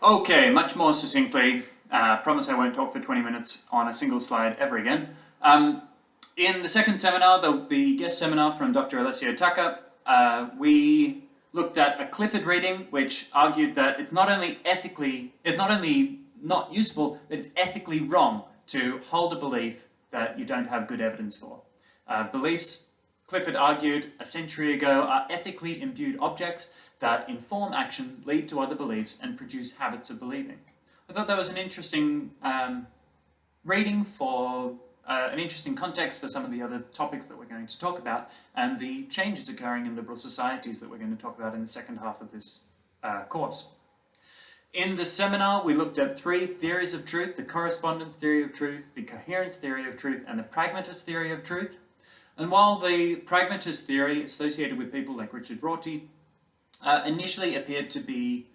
Okay, much more succinctly, promise I won't talk for 20 minutes on a single slide ever again. In the second seminar, the guest seminar from Dr. Alessio Tacca, we looked at a Clifford reading, which argued that it's not only not useful, but it's ethically wrong to hold a belief that you don't have good evidence for. Beliefs, Clifford argued a century ago, are ethically imbued objects that inform action, lead to other beliefs, and produce habits of believing. I thought that was an interesting reading for an interesting context for some of the other topics that we're going to talk about and the changes occurring in liberal societies that we're going to talk about in the second half of this course. In the seminar, we looked at three theories of truth: the correspondence theory of truth, the coherence theory of truth, and the pragmatist theory of truth. And while the pragmatist theory, associated with people like Richard Rorty, initially appeared to be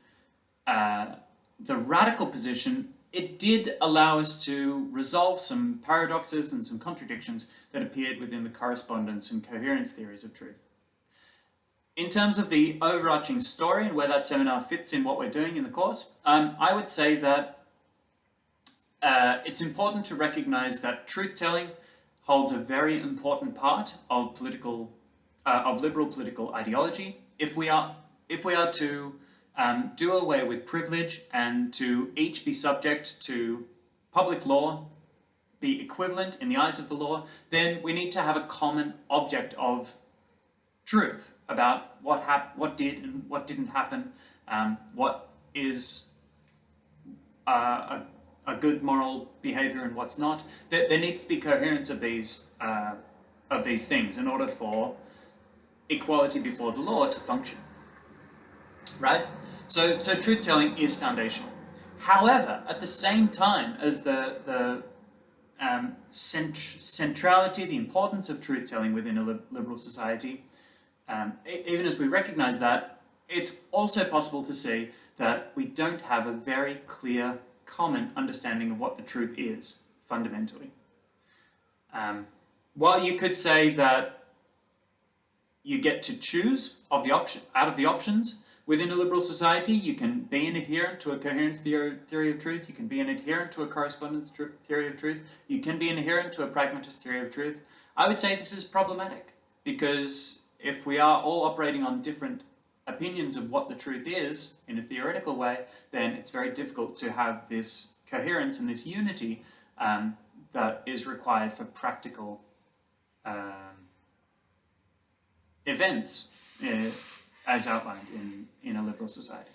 the radical position, it did allow us to resolve some paradoxes and some contradictions that appeared within the correspondence and coherence theories of truth. In terms of the overarching story and where that seminar fits in what we're doing in the course, I would say that it's important to recognize that truth-telling holds a very important part of liberal political ideology. If we are to do away with privilege and to each be subject to public law, be equivalent in the eyes of the law, then we need to have a common object of truth about what did and what didn't happen, what is a good moral behavior and what's not. There needs to be coherence of these things in order for equality before the law to function. Right? So truth-telling is foundational. However, at the same time as the centrality, the importance of truth-telling within a liberal society, even as we recognize that, it's also possible to see that we don't have a very clear, common understanding of what the truth is, fundamentally. While you could say that you get to choose out of the options within a liberal society, you can be an adherent to a coherence theory of truth, you can be an adherent to a correspondence theory of truth, you can be an adherent to a pragmatist theory of truth. I would say this is problematic, because if we are all operating on different opinions of what the truth is in a theoretical way, then it's very difficult to have this coherence and this unity that is required for practical events as outlined in a liberal society.